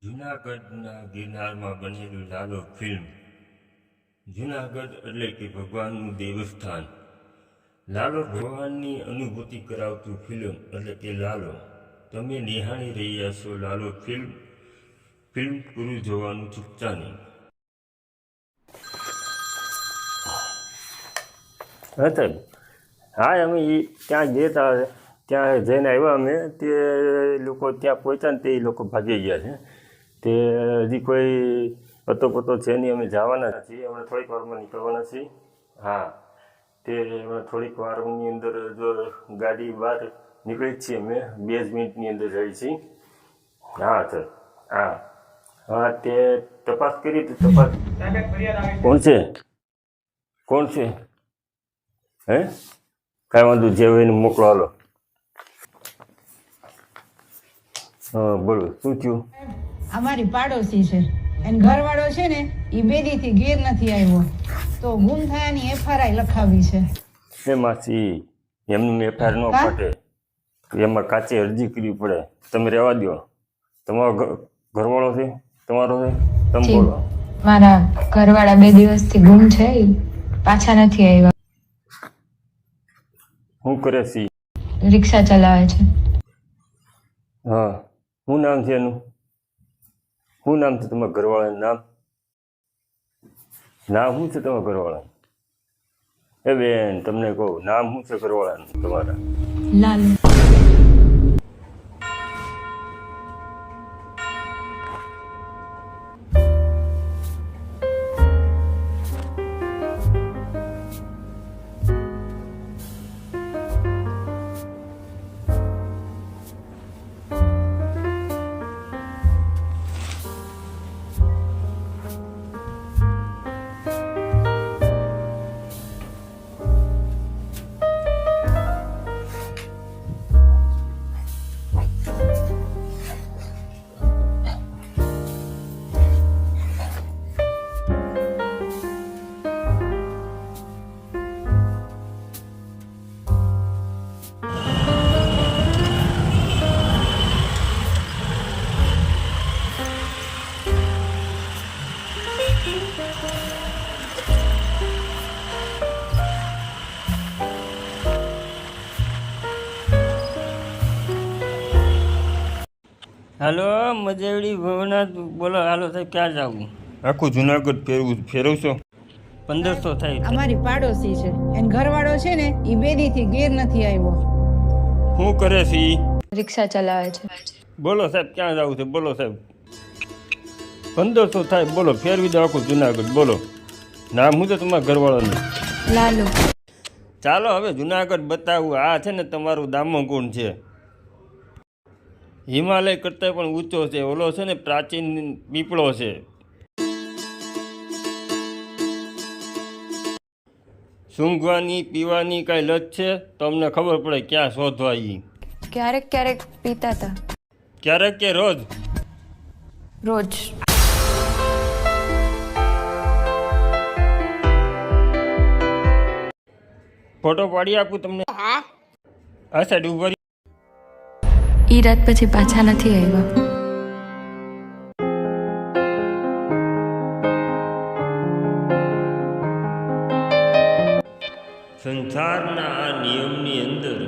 જૂનાગઢના ગિરનારમાં બનેલું લાલો ફિલ્મ. જૂનાગઢ એટલે કે ભગવાનનું દેવસ્થાન. લાલો ભગવાનની અનુભૂતિ કરાવતું ફિલ્મ એટલે કે લાલો. તમે નિહાળી રહ્યા છો લાલો ફિલ્મ. ફિલ્મ પૂરું જોવાનું ચૂકતા નહીં. હા સાહેબ, હા અમે ત્યાં ગયા હતા, ત્યાં જઈને આવ્યા અમે. તે લોકો ત્યાં પહોંચ્યા ને તે લોકો ભાગી ગયા છે. તે હજી કોઈ પતો છે નહીં. અમે જવાના છીએ, અમે થોડીક વારમાં નીકળવાના છીએ. હા, તે થોડીક વારની અંદર જો ગાડી બહાર નીકળી જ છીએ અમે, 2 મિનિટની અંદર જઈએ છીએ. હા સર, હા હા, તે તપાસ કરી. તો તપાસ કોણ છે હે? કાંઈ વાંધો, જે હોય એને મોકલો. હાલો. હા બોલો, શું થયું? અમારી પાડોશી છે, એન ઘરવાળો છે ને એ 2 દીથી ઘેર નથી આવ્યો, તો ગુમ થયાની એફઆરઆઈ લખાવી છે. એ માસી, એમનું એફઆઈઆર ન ફાટે, એમાં કાચી અરજી કરવી પડે. તમે રહેવા દો. તમારો ઘરવાળો છે, તમારો છે, તમે બોલો. મારા ઘરવાળા 2 દિવસથી ગુમ છે, પાછા નથી આવ્યા. શું કરે છે? રિક્ષા ચલાવે છે. હા, શું નામ છે એનું? શું નામ છે તમારા ઘરવાળાનું નામ? નામ શું છે તમારા ઘરવાળાનું? એ બેન, તમને કહું, નામ શું છે ઘરવાળાનું તમારા? લાલુ. હાલો, મજેવડી ભવનાથ બોલો. હાલો સાહેબ, ક્યાં જવું? આખું જુનાગઢ ફેરવશો? 1500 થાય. અમારી પાડોશી છે, એન ઘરવાળો છે ને એ 2 દીથી ઘેર નથી આવ્યો. શું કરે છે ઈ? રિક્ષા ચલાવે છે. બોલો સાહેબ, ક્યાં જવું છે? બોલો સાહેબ. 1500 થાય, બોલો. ફેરવી દો આખું જુનાગઢ. બોલો, નામ શું છે તમારા ઘરવાળાનું? લાલુ. ચાલો હવે જુનાગઢ બતાવું. આ છે ને તમારું દામોકુંડ છે. હિમાલય કરતાં પણ ઊંચો છે. ઓલો છે ને પ્રાચીન પીપળો છે. સૂંઘવાની પીવાની કાંઈ લત છે તો અમને ખબર પડે ક્યાં શોધવા. ઈ ક્યારેક પીતા હતા. ક્યારેક કે રોજ? રોજ. ફોટો પાડી આપું તમને? આ સાઈડ ઉભા. ઈ રાત પછી પાછા નથી આવ્યા. સંસારના આ નિયમની અંદર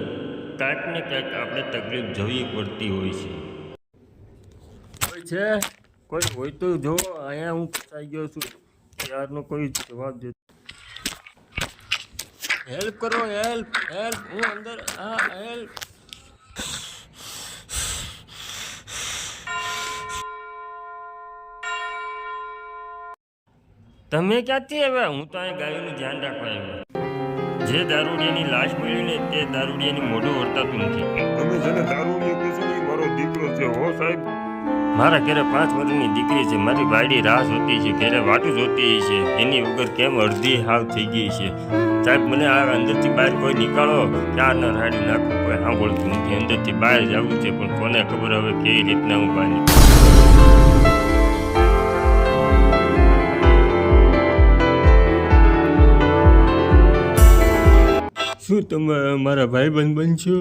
ક્યાંક ને ક્યાંક આપણે તકલીફ જોવી પડતી હોય છે. કોઈ હોય તો જો. અહીંયા હું ફસાઈ ગયો છું, ત્યારનો કોઈ જવાબ દે. હેલ્પ કરો, હેલ્પ. હું અંદર. હા, હેલ્પ. તમે ક્યાંથી આવ્યા? હું તો અહીંયા ગાયોનું ધ્યાન રાખવા આવ્યો. જે દારૂડિયાની લાશ મળી ને તે દારૂડિયાની મોઢું વર્તાતું નથી. તમે જેને દારૂડિયો કહેશો એ મારો દીકરો છે. હો સાહેબ, મારા ઘરે 5 વર્ષની દીકરી છે. મારી બાયડી રાહ જોતી છે, ઘરે વાટું જોતી છે. એની વગર કેમ અડધી હાવ થઈ ગઈ છે. સાહેબ, મને આ અંદરથી બહાર કોઈ નીકાળો. ક્યાં ન રાડી નાખું, કોઈ સાંભળતું નથી. અંદરથી બહાર જવું છે, પણ કોને ખબર હવે કેવી રીતના હું બહાર. શું તમે મારા ભાઈબંધ બનશો?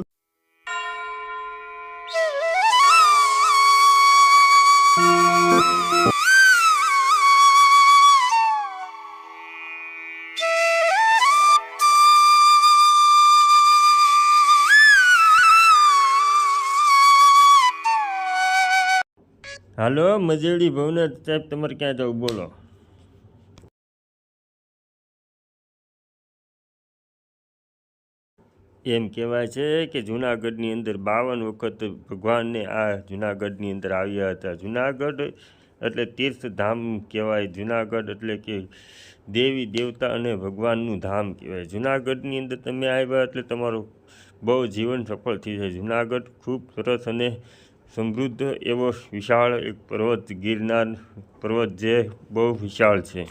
હાલો મજેડી ભવનાથ સાહેબ, તમારે ક્યાં જવું બોલો? એમ કહેવાય છે કે જૂનાગઢની અંદર 52 વખત ભગવાનને આ જૂનાગઢની અંદર આવ્યા હતા. જૂનાગઢ એટલે તીર્થધામ કહેવાય. જૂનાગઢ એટલે કે દેવી દેવતા અને ભગવાનનું ધામ કહેવાય. જૂનાગઢની અંદર તમે આવ્યા એટલે તમારું બહુ જીવન સફળ થઈ જાય. જૂનાગઢ ખૂબ સરસ અને સમૃદ્ધ એવો વિશાળ એક પર્વત, ગિરનાર પર્વત જે બહુ વિશાળ છે.